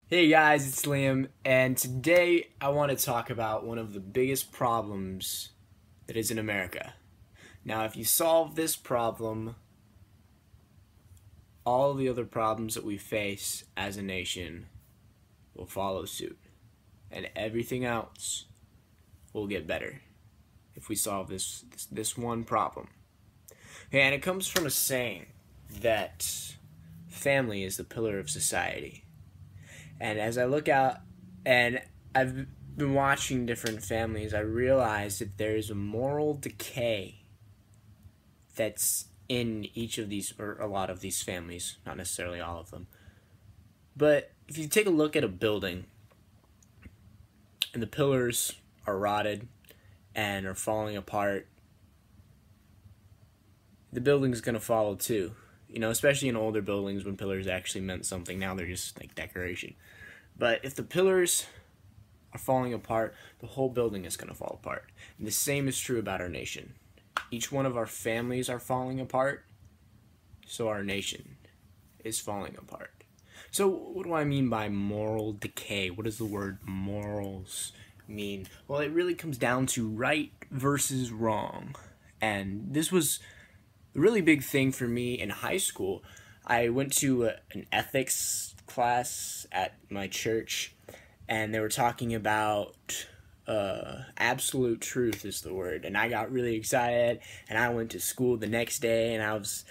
Hey guys, it's Liam, and today I want to talk about one of the biggest problems that is in America. Now, if you solve this problem, all the other problems that we face as a nation will follow suit, and everything else will get better if we solve this one problem. And it comes from a saying that family is the pillar of society. And as I look out and I've been watching different families, I realize that there's a moral decay that's in each of these, or a lot of these families, not necessarily all of them. But if you take a look at a building and the pillars are rotted and are falling apart, the building's going to follow too. Especially in older buildings when pillars actually meant something. Now they're just like decoration. But if the pillars are falling apart, the whole building is going to fall apart. And the same is true about our nation. Each one of our families are falling apart, so our nation is falling apart. So what do I mean by moral decay? What does the word morals mean? Well, it really comes down to right versus wrong. And this was a really big thing for me in high school. I went to an ethics class at my church, and they were talking about absolute truth is the word, and I got really excited, and I went to school the next day, and I was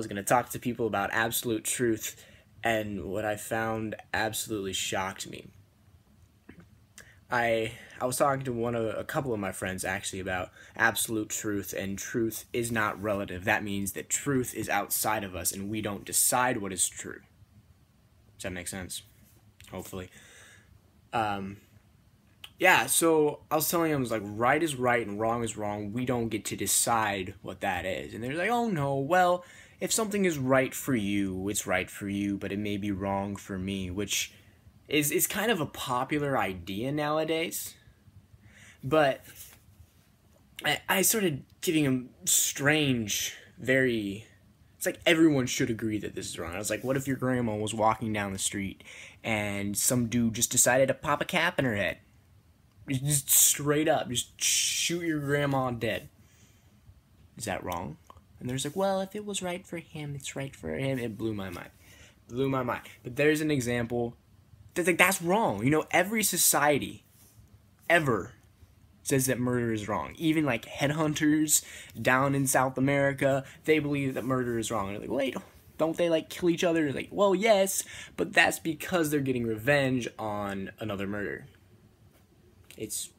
going to talk to people about absolute truth, and what I found absolutely shocked me. I was talking to a couple of my friends actually about absolute truth, and truth is not relative. That means that truth is outside of us, and we don't decide what is true. Does that make sense? Hopefully. Yeah, so I was telling them, I was like, right is right and wrong is wrong. We don't get to decide what that is. And they're like, oh no, well, if something is right for you, it's right for you, but it may be wrong for me, which is kind of a popular idea nowadays. But I started giving them strange, it's like everyone should agree that this is wrong. I was like, what if your grandma was walking down the street and some dude just decided to pop a cap in her head? Just straight up, just shoot your grandma dead. Is that wrong? And there's like, well, if it was right for him, it's right for him. It blew my mind. But there's an example that's like, that's wrong. Every society ever says that murder is wrong. Even like headhunters down in South America, they believe that murder is wrong. And they're like, wait, don't they like kill each other? Like, well, yes, but that's because they're getting revenge on another murder. It's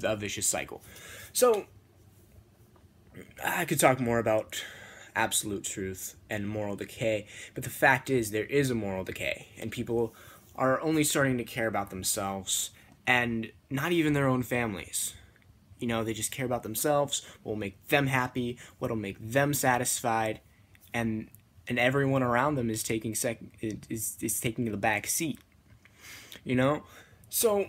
a vicious cycle. So I could talk more about absolute truth and moral decay, but the fact is there is a moral decay, and people are only starting to care about themselves and not even their own families. They just care about themselves, what will make them happy, what will make them satisfied, and everyone around them is taking taking the back seat. So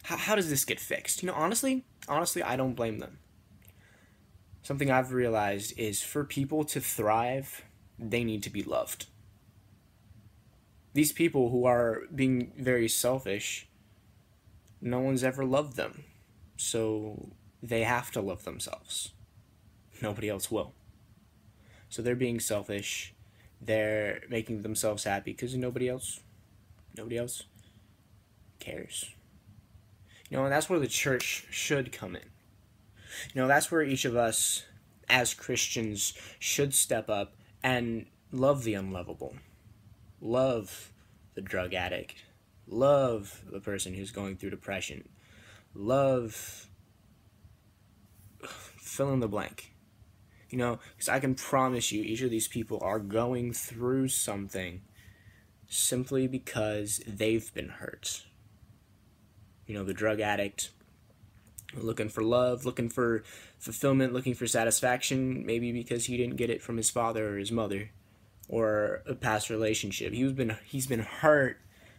how does this get fixed? Honestly, I don't blame them. Something I've realized is for people to thrive, they need to be loved. These people who are being very selfish, no one's ever loved them. So they have to love themselves. Nobody else will. So they're being selfish. They're making themselves happy because nobody else cares. And that's where the church should come in. That's where each of us as Christians should step up and love the unlovable. Love the drug addict. Love the person who's going through depression. Love fill in the blank. Because I can promise you each of these people are going through something simply because they've been hurt. The drug addict, looking for love, looking for fulfillment, looking for satisfaction, maybe because he didn't get it from his father or his mother or a past relationship. He's been hurt,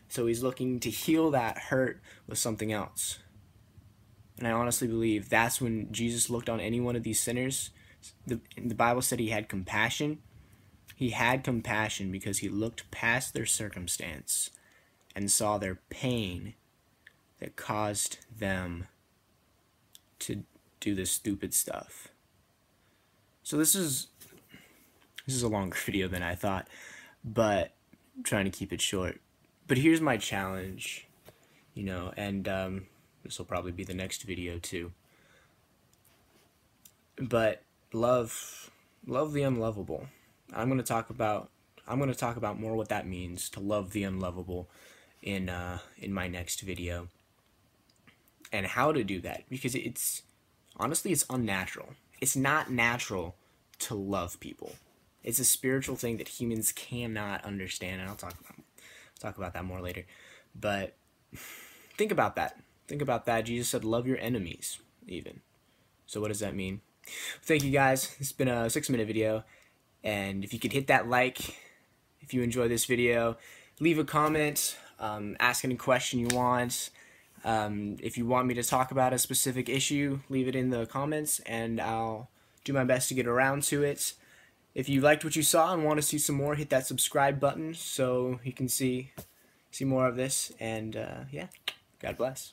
so he's looking to heal that hurt with something else. And I honestly believe that's when Jesus looked on any one of these sinners. The Bible said he had compassion, He had compassion because he looked past their circumstance and saw their pain that caused them to do this stupid stuff. So this is a longer video than I thought, but I'm trying to keep it short. But here's my challenge, you know, and this will probably be the next video too. But love the unlovable. I'm going to talk about more what that means to love the unlovable in my next video, and how to do that, because it's honestly, it's unnatural. It's not natural to love people. It's a spiritual thing that humans cannot understand, and I'll talk about that more later. But think about that. Think about that. Jesus said, love your enemies, even. So what does that mean? Thank you, guys. It's been a 6-minute video, and if you could hit that like, if you enjoy this video, leave a comment, ask any question you want. If you want me to talk about a specific issue, leave it in the comments, and I'll do my best to get around to it. If you liked what you saw and want to see some more, hit that subscribe button so you can see more of this. And yeah, God bless.